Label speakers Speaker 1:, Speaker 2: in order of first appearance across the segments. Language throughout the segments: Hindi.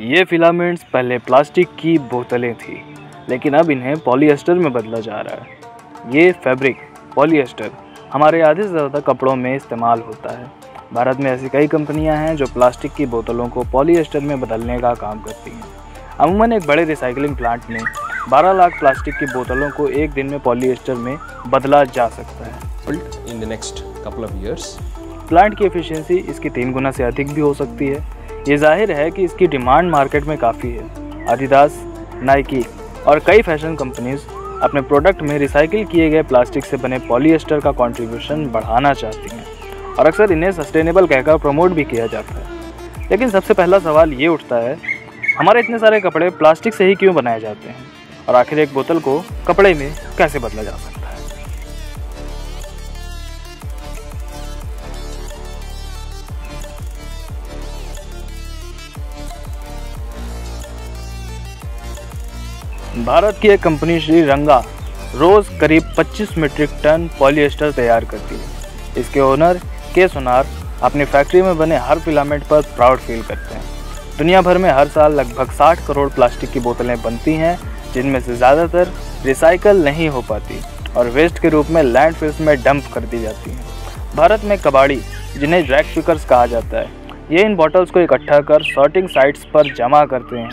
Speaker 1: ये फिलामेंट्स पहले प्लास्टिक की बोतलें थी, लेकिन अब इन्हें पॉलिएस्टर में बदला जा रहा है। ये फैब्रिक पॉलिएस्टर हमारे आधे से ज़्यादा कपड़ों में इस्तेमाल होता है। भारत में ऐसी कई कंपनियां हैं जो प्लास्टिक की बोतलों को पॉलिएस्टर में बदलने का काम करती हैं। अमूमन एक बड़े रिसाइकलिंग प्लांट में 12 लाख प्लास्टिक की बोतलों को एक दिन में पॉलिएस्टर में बदला जा सकता है।
Speaker 2: In the next couple of years,
Speaker 1: plant की एफिशिएंसी इसकी 3 गुना से अधिक भी हो सकती है। ये जाहिर है कि इसकी डिमांड मार्केट में काफ़ी है। एडिडास, नाइकी और कई फैशन कंपनीज अपने प्रोडक्ट में रिसाइकिल किए गए प्लास्टिक से बने पॉलिएस्टर का कंट्रीब्यूशन बढ़ाना चाहती हैं और अक्सर इन्हें सस्टेनेबल कहकर प्रमोट भी किया जाता है। लेकिन सबसे पहला सवाल ये उठता है, हमारे इतने सारे कपड़े प्लास्टिक से ही क्यों बनाए जाते हैं और आखिर एक बोतल को कपड़े में कैसे बदला जा सकता है? भारत की एक कंपनी श्रीरंगा रोज करीब 25 मीट्रिक टन पॉलिएस्टर तैयार करती है। इसके ओनर के सोनार अपनी फैक्ट्री में बने हर फिलामेंट पर प्राउड फील करते हैं। दुनिया भर में हर साल लगभग 60 करोड़ प्लास्टिक की बोतलें बनती हैं, जिनमें से ज़्यादातर रिसाइकल नहीं हो पाती और वेस्ट के रूप में लैंडफिल्स में डंप कर दी जाती हैं। भारत में कबाड़ी, जिन्हें रैक पिकर्स कहा जाता है, ये इन बॉटल्स को इकट्ठा कर सॉर्टिंग साइट्स पर जमा करते हैं।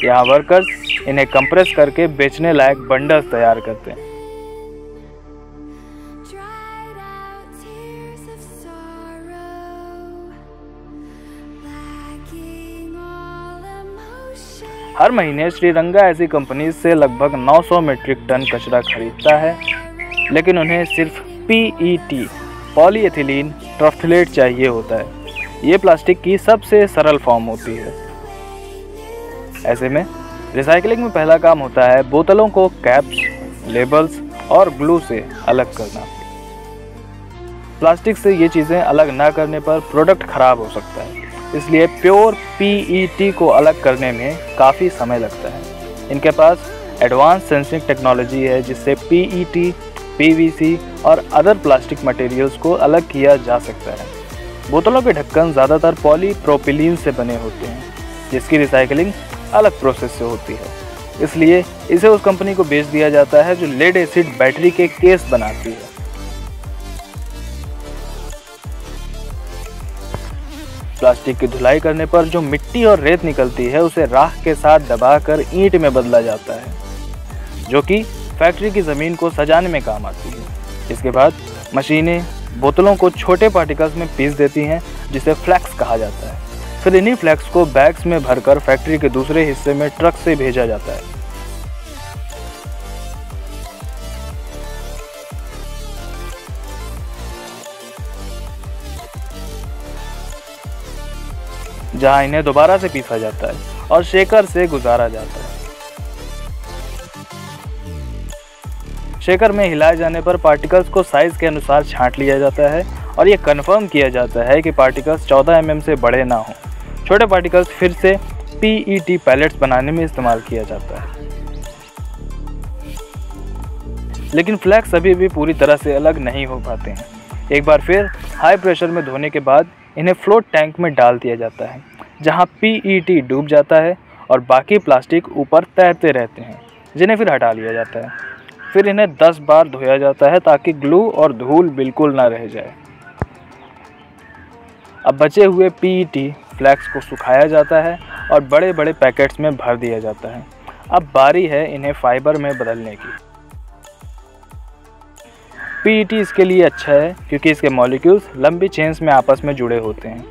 Speaker 1: यहाँ वर्कर्स इन्हें कंप्रेस करके बेचने लायक बंडल्स तैयार करते हैं। हर महीने श्रीरंगा ऐसी कंपनी से लगभग 900 मीट्रिक टन कचरा खरीदता है, लेकिन उन्हें सिर्फ PET पॉलीएथिलीन टरफ्थलेट चाहिए होता है। ये प्लास्टिक की सबसे सरल फॉर्म होती है। ऐसे में रिसाइकलिंग में पहला काम होता है बोतलों को कैप्स, लेबल्स और ग्लू से अलग करना। प्लास्टिक से ये चीज़ें अलग ना करने पर प्रोडक्ट खराब हो सकता है, इसलिए प्योर PET को अलग करने में काफ़ी समय लगता है। इनके पास एडवांस सेंसिंग टेक्नोलॉजी है, जिससे PET, PVC और अदर प्लास्टिक मटेरियल्स को अलग किया जा सकता है। बोतलों के ढक्कन ज़्यादातर पॉलीप्रोपिलीन से बने होते हैं, जिसकी रिसाइकलिंग अलग प्रोसेस से होती है, इसलिए इसे उस कंपनी को बेच दिया जाता है जो लेड एसिड बैटरी के केस बनाती है। प्लास्टिक की धुलाई करने पर जो मिट्टी और रेत निकलती है, उसे राख के साथ दबाकर ईंट में बदला जाता है, जो कि फैक्ट्री की ज़मीन को सजाने में काम आती है। इसके बाद मशीनें बोतलों को छोटे पार्टिकल्स में पीस देती हैं, जिसे फ्लैक्स कहा जाता है। फिर इन्हीं फ्लैक्स को बैग्स में भरकर फैक्ट्री के दूसरे हिस्से में ट्रक से भेजा जाता है। जहां इन्हें दोबारा से पीसा जाता है और शेकर से गुजारा जाता है। शेकर में हिलाए जाने पर पार्टिकल्स को साइज के अनुसार छांट लिया जाता है और ये कंफर्म किया जाता है कि पार्टिकल्स 14 mm से बड़े ना हों। छोटे पार्टिकल्स फिर से PET पैलेट्स बनाने में इस्तेमाल किया जाता है। लेकिन फ्लैक्स अभी भी पूरी तरह से अलग नहीं हो पाते हैं। एक बार फिर हाई प्रेशर में धोने के बाद इन्हें फ्लोट टैंक में डाल दिया जाता है, जहां PET डूब जाता है और बाकी प्लास्टिक ऊपर तैरते रहते हैं, जिन्हें फिर हटा लिया जाता है। फिर इन्हें 10 बार धोया जाता है ताकि ग्लू और धूल बिल्कुल ना रह जाए। अब बचे हुए PET फ्लैक्स को सुखाया जाता है और बड़े बड़े पैकेट्स में भर दिया जाता है। अब बारी है इन्हें फाइबर में बदलने की। PET इसके लिए अच्छा है क्योंकि इसके मॉलिक्यूल्स लंबी चेन्स में आपस में जुड़े होते हैं,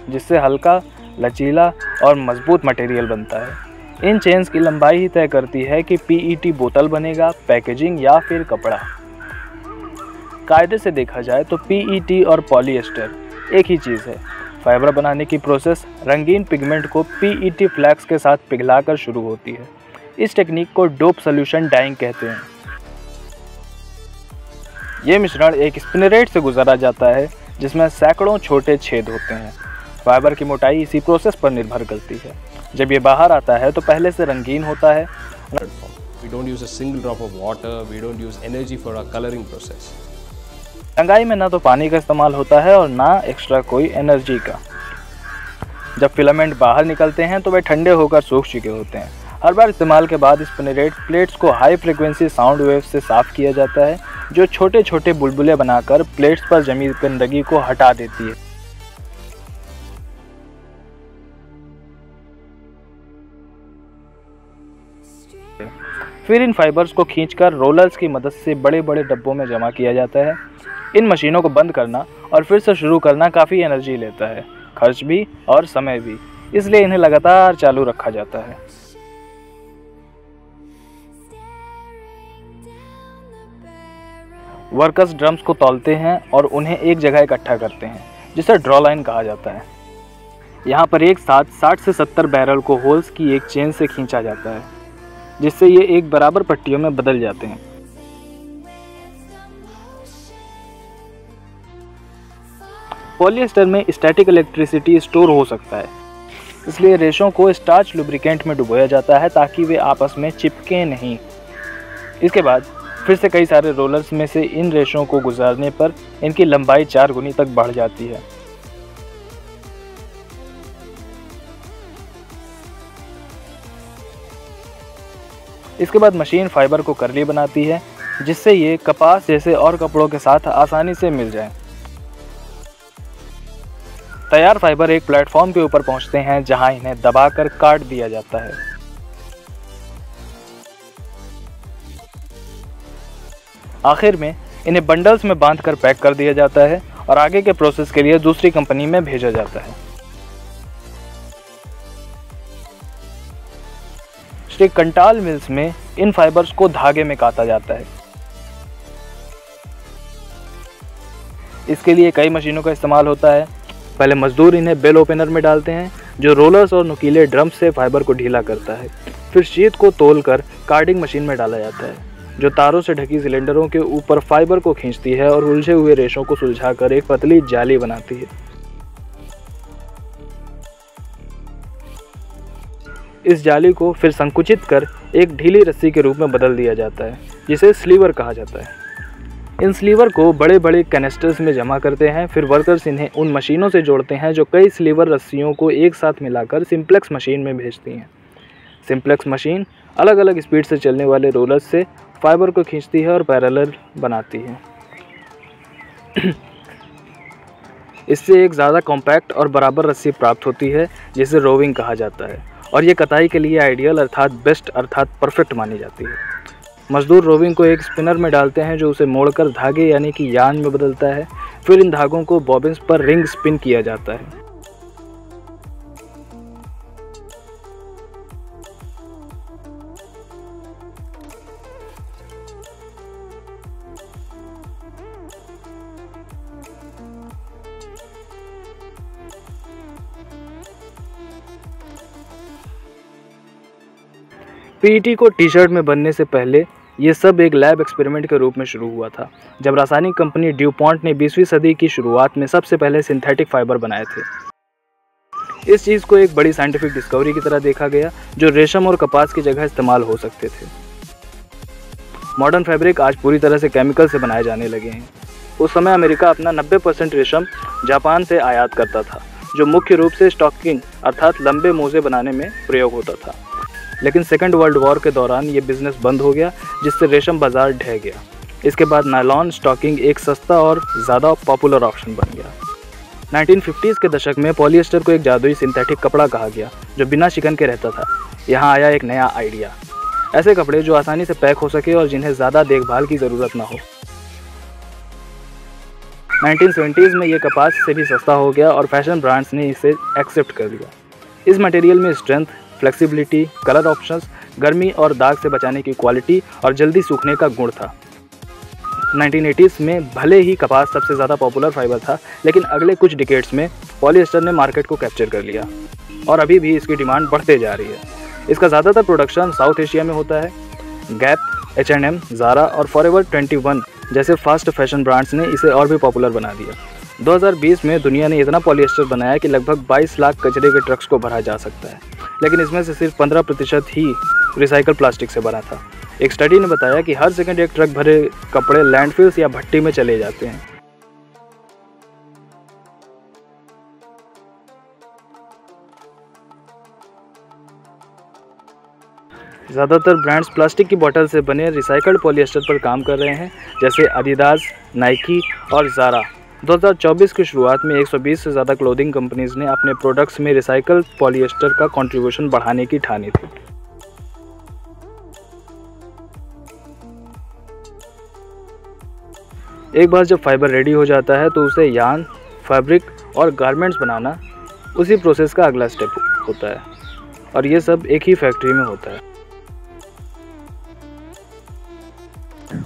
Speaker 1: जिससे हल्का, लचीला और मजबूत मटेरियल बनता है। इन चेन्स की लंबाई ही तय करती है कि PET बोतल बनेगा, पैकेजिंग या फिर कपड़ा। कायदे से देखा जाए तो PET और पॉलिएस्टर एक ही चीज़ है। फाइबर बनाने की प्रोसेस रंगीन पिगमेंट को PET फ्लैक्स के साथ पिघलाकर शुरू होती है। इस टेक्निक को डोप सॉल्यूशन डाइंग कहते हैं। ये मिश्रण एक स्पिनरेट से गुजारा जाता है, जिसमें सैकड़ों छोटे छेद होते हैं। फाइबर की मोटाई इसी प्रोसेस पर निर्भर करती है। जब ये बाहर आता है तो पहले से रंगीन होता है।
Speaker 2: We don't use a single drop of water. We don't use energy for our coloring process.
Speaker 1: रंगाई में ना तो पानी का इस्तेमाल होता है और ना एक्स्ट्रा कोई एनर्जी का। जब फिलामेंट बाहर निकलते हैं तो वे ठंडे होकर सूख चुके होते हैं। हर बार इस्तेमाल के बाद स्पिनरेट प्लेट्स को हाई फ्रिक्वेंसी साउंड वेव से साफ़ किया जाता है, जो छोटे छोटे बुलबुले बनाकर प्लेट्स पर जमी गंदगी को हटा देती है। फिर इन फाइबर्स को खींचकर रोलर्स की मदद से बड़े बड़े डब्बों में जमा किया जाता है। इन मशीनों को बंद करना और फिर से शुरू करना काफ़ी एनर्जी लेता है, खर्च भी और समय भी, इसलिए इन्हें लगातार चालू रखा जाता है। वर्कर्स ड्रम्स को तौलते हैं और उन्हें एक जगह इकट्ठा करते हैं, जिसे ड्रॉ लाइन कहा जाता है। यहाँ पर एक साथ 60 से 70 बैरल को होल्स की एक चेन से खींचा जाता है, जिससे ये एक बराबर पट्टियों में बदल जाते हैं। पॉलिएस्टर में स्टैटिक इलेक्ट्रिसिटी स्टोर हो सकता है, इसलिए रेशों को स्टार्च लुब्रिकेंट में डुबोया जाता है ताकि वे आपस में चिपके नहीं। इसके बाद फिर से कई सारे रोलर्स में से इन रेशों को गुजारने पर इनकी लंबाई 4 गुनी तक बढ़ जाती है। इसके बाद मशीन फाइबर को कर्ली बनाती है, जिससे ये कपास जैसे और कपड़ों के साथ आसानी से मिल जाए। तैयार फाइबर एक प्लेटफॉर्म के ऊपर पहुंचते हैं, जहां इन्हें दबाकर काट दिया जाता है। आखिर में इन्हें बंडल्स में बांधकर पैक कर दिया जाता है और आगे के प्रोसेस के लिए दूसरी कंपनी में भेजा जाता है। श्री कंटाल मिल्स में इन फाइबर्स को धागे में काता जाता है। इसके लिए कई मशीनों का इस्तेमाल होता है। पहले मजदूर इन्हें बेल ओपनर में डालते हैं, जो रोलर्स और नुकीले ड्रम्स से फाइबर को ढीला करता है। फिर शीट को तोलकर कार्डिंग मशीन में डाला जाता है, जो तारों से ढकी सिलेंडरों के ऊपर फाइबर को खींचती है और उलझे हुए रेशों को सुलझाकर एक पतली जाली बनाती है। इस जाली को फिर संकुचित कर एक ढीली रस्सी के रूप में बदल दिया जाता है, जिसे स्लीवर कहा जाता है। इन स्लीवर को बड़े बड़े कैनिस्टर्स में जमा करते हैं। फिर वर्कर्स इन्हें उन मशीनों से जोड़ते हैं, जो कई स्लीवर रस्सियों को एक साथ मिलाकर सिंप्लेक्स मशीन में भेजती हैं। सिंप्लेक्स मशीन अलग अलग स्पीड से चलने वाले रोलर्स से फाइबर को खींचती है और पैरेलल बनाती है। इससे एक ज़्यादा कॉम्पैक्ट और बराबर रस्सी प्राप्त होती है, जिसे रोविंग कहा जाता है, और ये कताई के लिए आइडियल अर्थात बेस्ट अर्थात परफेक्ट मानी जाती है। मजदूर रोविंग को एक स्पिनर में डालते हैं, जो उसे मोड़कर धागे यानी कि यार्न में बदलता है। फिर इन धागों को बॉबिन्स पर रिंग स्पिन किया जाता है। पीईटी को टी शर्ट में बनने से पहले ये सब एक लैब एक्सपेरिमेंट के रूप में शुरू हुआ था, जब रासायनिक कंपनी ड्यूपॉन्ट ने 20वीं सदी की शुरुआत में सबसे पहले सिंथेटिक फाइबर बनाए थे। इस चीज़ को एक बड़ी साइंटिफिक डिस्कवरी की तरह देखा गया, जो रेशम और कपास की जगह इस्तेमाल हो सकते थे। मॉडर्न फैब्रिक आज पूरी तरह से केमिकल से बनाए जाने लगे हैं। उस समय अमेरिका अपना 90% रेशम जापान से आयात करता था, जो मुख्य रूप से स्टॉकिंग अर्थात लंबे मोजे बनाने में प्रयोग होता था। लेकिन सेकेंड वर्ल्ड वॉर के दौरान ये बिज़नेस बंद हो गया, जिससे रेशम बाजार ढह गया। इसके बाद नायलॉन स्टॉकिंग एक सस्ता और ज़्यादा पॉपुलर ऑप्शन बन गया। 1950s के दशक में पॉलिएस्टर को एक जादुई सिंथेटिक कपड़ा कहा गया, जो बिना शिकन के रहता था। यहाँ आया एक नया आइडिया, ऐसे कपड़े जो आसानी से पैक हो सके और जिन्हें ज़्यादा देखभाल की ज़रूरत ना हो। 1970s में ये कपास से भी सस्ता हो गया और फैशन ब्रांड्स ने इसे एक्सेप्ट कर लिया। इस मटेरियल में स्ट्रेंथ, फ्लेक्सिबिलिटी, कलर ऑप्शंस, गर्मी और दाग से बचाने की क्वालिटी और जल्दी सूखने का गुण था। 1980s में भले ही कपास सबसे ज़्यादा पॉपुलर फाइबर था, लेकिन अगले कुछ डिकेड्स में पॉलिएस्टर ने मार्केट को कैप्चर कर लिया और अभी भी इसकी डिमांड बढ़ते जा रही है। इसका ज़्यादातर प्रोडक्शन साउथ एशिया में होता है। गैप, H&M, ज़ारा और फॉरएवर 21 जैसे फास्ट फैशन ब्रांड्स ने इसे और भी पॉपुलर बना दिया। 2020 में दुनिया ने इतना पॉलिएस्टर बनाया कि लगभग 22 लाख कचरे के ट्रक्स को भरा जा सकता है, लेकिन इसमें से सिर्फ 15% ही रिसाइकल प्लास्टिक से बना था। एक स्टडी ने बताया कि हर सेकंड एक ट्रक भरे कपड़े लैंडफिल्स या भट्टी में चले जाते हैं। ज़्यादातर ब्रांड्स प्लास्टिक की बोतल से बने रिसाइकल्ड पॉलिएस्टर पर काम कर रहे हैं, जैसे एडिडास, नाइकी और ज़ारा। 2024 की शुरुआत में 120 से ज़्यादा क्लोथिंग कंपनीज़ ने अपने प्रोडक्ट्स में रिसाइकल्ड पॉलिएस्टर का कंट्रीब्यूशन बढ़ाने की ठानी थी। एक बार जब फाइबर रेडी हो जाता है तो उसे यार्न, फैब्रिक और गारमेंट्स बनाना उसी प्रोसेस का अगला स्टेप होता है, और ये सब एक ही फैक्ट्री में होता है।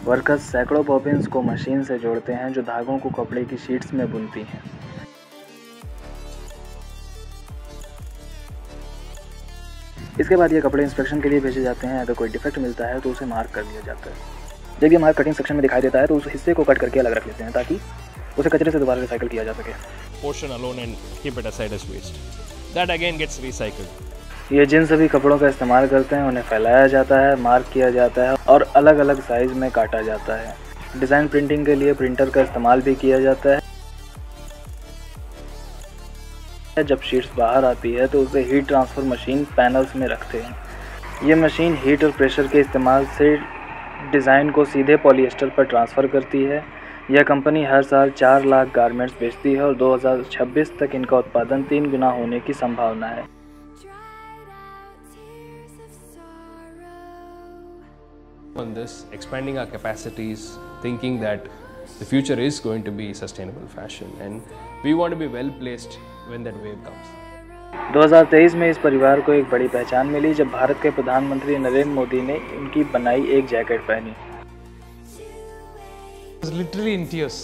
Speaker 1: वर्कर्स सैकड़ों बॉबिन्स को मशीन से जोड़ते हैं जो धागों को कपड़े की शीट्स में बुनती हैं। इसके बाद ये कपड़े इंस्पेक्शन के लिए भेजे जाते हैं। अगर कोई डिफेक्ट मिलता है तो उसे मार्क कर दिया जाता है। जब ये मार्क कटिंग सेक्शन में दिखाई देता है तो उस हिस्से को कट करके अलग रख लेते हैं ताकि उसे कचरे से दोबारा रिसाइकल किया जा सके।
Speaker 2: Portion alone and keep it aside as waste. That again gets recycled.
Speaker 1: ये जिन सभी कपड़ों का इस्तेमाल करते हैं उन्हें फैलाया जाता है, मार्क किया जाता है और अलग अलग साइज़ में काटा जाता है। डिज़ाइन प्रिंटिंग के लिए प्रिंटर का इस्तेमाल भी किया जाता है। जब शीट्स बाहर आती है तो उसे हीट ट्रांसफ़र मशीन पैनल्स में रखते हैं। ये मशीन हीट और प्रेशर के इस्तेमाल से डिज़ाइन को सीधे पॉलिएस्टर पर ट्रांसफ़र करती है। यह कंपनी हर साल 4 लाख गारमेंट्स बेचती है और 2026 तक इनका उत्पादन 3 गुना होने की संभावना है।
Speaker 2: On this, expanding our capacities, thinking that the future is going to be sustainable fashion and we want to be well placed when that wave comes.
Speaker 1: 2023 में इस परिवार को एक बड़ी पहचान मिली जब भारत के प्रधानमंत्री नरेंद्र मोदी ने उनकी बनाई एक जैकेट पहनी।
Speaker 3: I was literally in tears.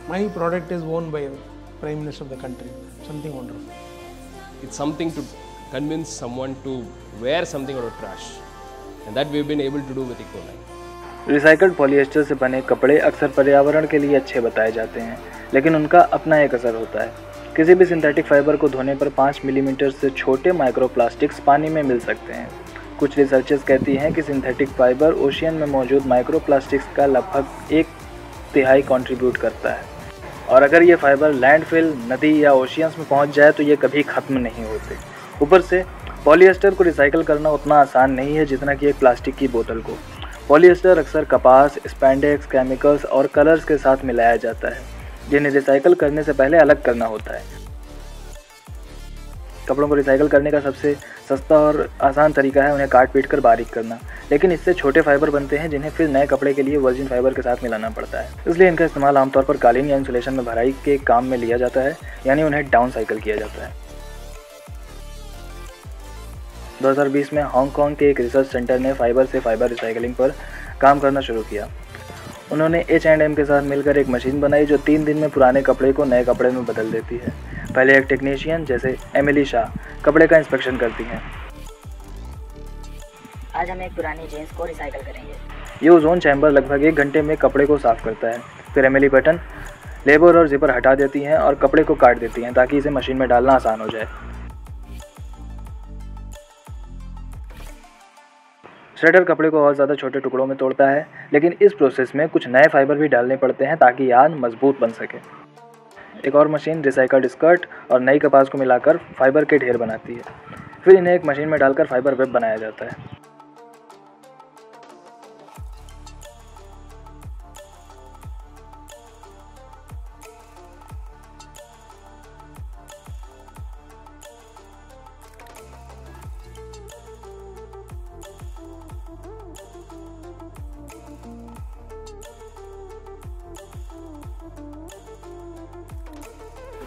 Speaker 3: My product is worn by Prime Minister of the country. Something wonderful.
Speaker 2: It's something to convince someone to wear something out of trash. And that we've been able to do with Ecoline.
Speaker 1: Recycled polyester से बने कपड़े अक्सर पर्यावरण के लिए अच्छे बताए जाते हैं, लेकिन उनका अपना एक असर होता है। किसी भी सिंथेटिक फाइबर को धोने पर 5 मिलीमीटर से छोटे माइक्रोप्लास्टिक्स पानी में मिल सकते हैं। कुछ रिसर्चर्स कहती हैं कि सिंथेटिक फाइबर ओशियन में मौजूद माइक्रोप्लास्टिक्स का लगभग 1/3 कंट्रीब्यूट करता है, और अगर ये फाइबर लैंडफिल, नदी या ओशियंस में पहुंच जाए तो ये कभी ख़त्म नहीं होते। ऊपर से पॉलिएस्टर को रिसाइकल करना उतना आसान नहीं है जितना कि एक प्लास्टिक की बोतल को। पॉलिएस्टर अक्सर कपास, स्पैंडेक्स, केमिकल्स और कलर्स के साथ मिलाया जाता है, जिन्हें रिसाइकल करने से पहले अलग करना होता है। कपड़ों को रिसाइकल करने का सबसे सस्ता और आसान तरीका है उन्हें काट पीट कर बारीक करना, लेकिन इससे छोटे फाइबर बनते हैं जिन्हें फिर नए कपड़े के लिए वर्जिन फाइबर के साथ मिलाना पड़ता है। इसलिए इनका इस्तेमाल आमतौर पर कालीन या इंसुलेशन में भराई के काम में लिया जाता है, यानी उन्हें डाउन साइकिल किया जाता है। 2020 में हांगकांग के एक रिसर्च सेंटर ने फाइबर से फाइबर रिसाइकलिंग पर काम करना शुरू किया। उन्होंने H&M के साथ मिलकर एक मशीन बनाई जो 3 दिन में पुराने कपड़े को नए कपड़े में बदल देती है। पहले एक टेक्नीशियन जैसे एमिली शाह कपड़े का इंस्पेक्शन करती हैं।
Speaker 4: आज हम एक पुरानी जीन्स को रिसाइकल करेंगे।
Speaker 1: ये ओजोन चैम्बर लगभग 1 घंटे में कपड़े को साफ करता है। फिर एमिली बटन, लेबर और जिपर हटा देती हैं और कपड़े को काट देती हैं ताकि इसे मशीन में डालना आसान हो जाए। श्रेडर कपड़े को और ज़्यादा छोटे टुकड़ों में तोड़ता है, लेकिन इस प्रोसेस में कुछ नए फाइबर भी डालने पड़ते हैं ताकि यार्न मजबूत बन सके। एक और मशीन रिसाइकल्ड स्कर्ट और नई कपास को मिलाकर फाइबर के ढेर बनाती है। फिर इन्हें एक मशीन में डालकर फाइबर वेब बनाया जाता है।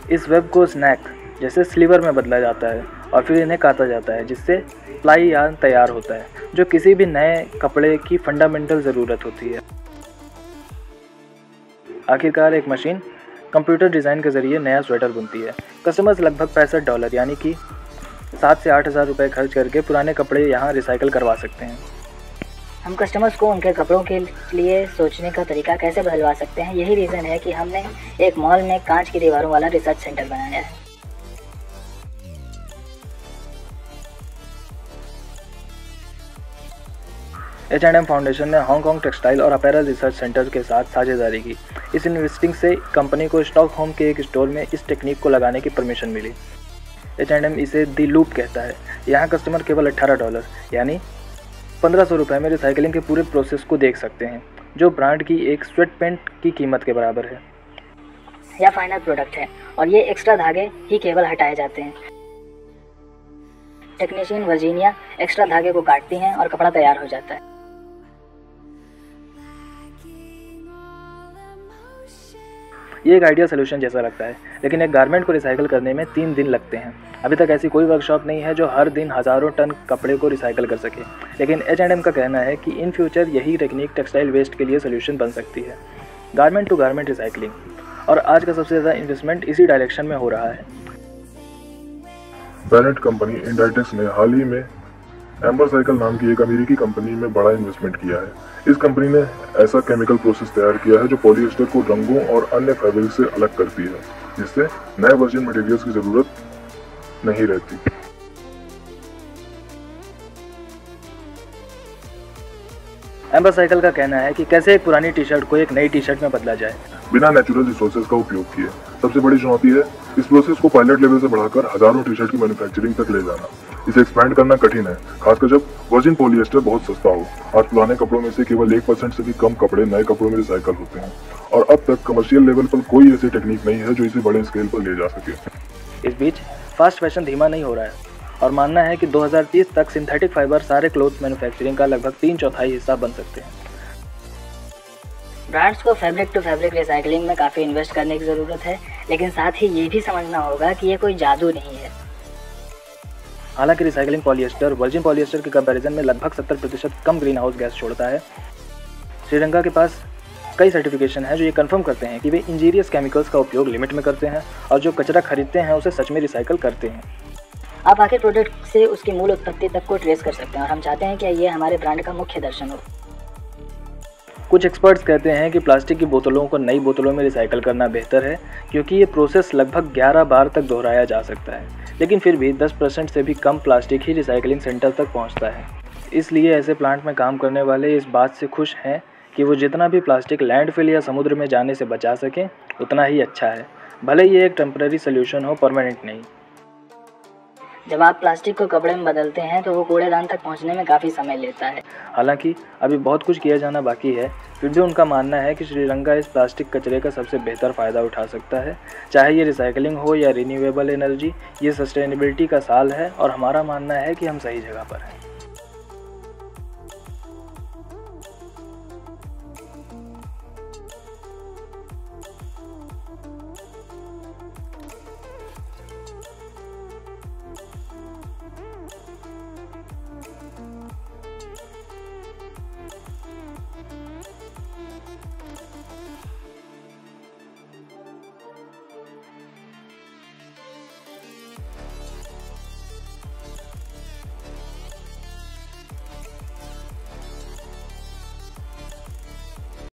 Speaker 1: इस वेब को स्नैक जैसे स्लीवर में बदला जाता है और फिर इन्हें काटा जाता है, जिससे प्लाई यार्न तैयार होता है, जो किसी भी नए कपड़े की फंडामेंटल ज़रूरत होती है। आखिरकार एक मशीन कंप्यूटर डिज़ाइन के ज़रिए नया स्वेटर बुनती है। कस्टमर्स लगभग $65 यानी कि 7 से 8 हज़ार रुपये खर्च करके पुराने कपड़े यहाँ रिसाइकल करवा सकते हैं।
Speaker 4: हम कस्टमर्स को उनके कपड़ों के लिए सोचने का तरीका कैसे बदलवा सकते हैं, यही रीज़न है कि हमने एक मॉल में कांच की दीवारों वाला रिसर्च सेंटर बनाया है।
Speaker 1: H&M फाउंडेशन ने हांगकांग टेक्सटाइल और अपैरल रिसर्च सेंटर के साथ साझेदारी की। इस इन्वेस्टिंग से कंपनी को स्टॉकहोम के एक स्टोर में इस टेक्निक को लगाने की परमिशन मिली। H&M इसे दी लूप कहता है। यहाँ कस्टमर केवल $18 यानी 1500 रुपये में रिसाइकलिंग के पूरे प्रोसेस को देख सकते हैं, जो ब्रांड की एक स्वेट पेंट की कीमत के बराबर है।
Speaker 4: यह फाइनल प्रोडक्ट है और ये एक्स्ट्रा धागे ही केवल हटाए जाते हैं। टेक्नीशियन वर्जीनिया एक्स्ट्रा धागे को काटती हैं और कपड़ा तैयार हो जाता है।
Speaker 1: ये एक आइडिया सोल्यूशन जैसा लगता है, लेकिन एक गारमेंट को रिसाइकिल करने में 3 दिन लगते हैं। अभी तक ऐसी कोई वर्कशॉप नहीं है जो हर दिन हज़ारों टन कपड़े को रिसाइकिल कर सके, लेकिन H&M का कहना है कि इन फ्यूचर यही टेक्निक टेक्सटाइल वेस्ट के लिए सोल्यूशन बन सकती है, गारमेंट टू गारमेंट रिसाइकलिंग। और आज का सबसे ज़्यादा इन्वेस्टमेंट इसी डायरेक्शन में हो रहा है।
Speaker 5: बेनेट कंपनी इंडाइटेक्स ने हाल ही में एम्बरसाइकिल नाम की एक अमेरिकी कंपनी में बड़ा इन्वेस्टमेंट किया है। इस कंपनी ने ऐसा केमिकल प्रोसेस तैयार किया है जो पॉलिएस्टर को रंगों और अन्य फैब्रिक से अलग करती है, जिससे नए वर्जिन मटेरियल्स की जरूरत नहीं रहती।
Speaker 1: एम्बरसाइकिल का कहना है कि कैसे एक पुरानी टी शर्ट को एक नई टी शर्ट में बदला जाए
Speaker 5: बिना नेचुरल रिसोर्सेज का उपयोग किए। सबसे बड़ी चुनौती है इस प्रोसेस को पायलट लेवल से बढ़ाकर हजारों टी शर्ट की मैन्युफैक्चरिंग तक ले जाना। इसे एक्सपैंड करना कठिन है, खासकर जब वर्जिन पॉलिएस्टर बहुत सस्ता हो। आज पुराने कपड़ों में से केवल 1% से भी कम कपड़े नए कपड़ों में रिसाइकल होते हैं, और अब तक कमर्शियल लेवल पर कोई ऐसी टेक्निक नहीं है जो इसे बड़े स्केल पर ले जा सके।
Speaker 1: इस बीच फास्ट फैशन धीमा नहीं हो रहा है और मानना है कि 2030 तक सिंथेटिक फाइबर सारे क्लोथ मैन्युफैक्चरिंग का लगभग 3/4 हिस्सा बन सकते हैं।
Speaker 4: ब्रांड्स को फैब्रिक टू फैब्रिक रिसाइकलिंग में काफ़ी इन्वेस्ट करने की ज़रूरत है, लेकिन साथ ही ये भी समझना होगा कि ये कोई जादू नहीं है।
Speaker 1: हालांकि रिसाइकलिंग पॉलिएस्टर वर्जिन पॉलिएस्टर के कंपैरिजन में लगभग 70% कम ग्रीन हाउस गैस छोड़ता है। श्रीलंका के पास कई सर्टिफिकेशन है जो ये कंफर्म करते हैं कि वे इंजीरियस केमिकल्स का उपयोग लिमिट में करते हैं और जो कचरा खरीदते हैं उसे सच में रिसाइकल करते हैं।
Speaker 4: आप आखिर प्रोडक्ट से उसकी मूल उत्पत्ति तक को ट्रेस कर सकते हैं और हम चाहते हैं कि ये हमारे ब्रांड का मुख्य दर्शन हो।
Speaker 1: कुछ एक्सपर्ट्स कहते हैं कि प्लास्टिक की बोतलों को नई बोतलों में रिसाइकल करना बेहतर है, क्योंकि ये प्रोसेस लगभग 11 बार तक दोहराया जा सकता है, लेकिन फिर भी 10% से भी कम प्लास्टिक ही रिसाइकलिंग सेंटर तक पहुंचता है। इसलिए ऐसे प्लांट में काम करने वाले इस बात से खुश हैं कि वो जितना भी प्लास्टिक लैंडफिल या समुद्र में जाने से बचा सकें उतना ही अच्छा है, भले ये एक टेम्पररी सोल्यूशन हो, परमानेंट नहीं।
Speaker 4: जब आप प्लास्टिक को कपड़े में बदलते हैं तो वो कूड़ेदान तक पहुंचने में काफ़ी समय लेता है।
Speaker 1: हालांकि अभी बहुत कुछ किया जाना बाकी है, फिर भी उनका मानना है कि श्रीलंका इस प्लास्टिक कचरे का सबसे बेहतर फ़ायदा उठा सकता है। चाहे ये रिसाइकलिंग हो या रिन्यूएबल एनर्जी, ये सस्टेनेबिलिटी का साल है और हमारा मानना है कि हम सही जगह पर हैं।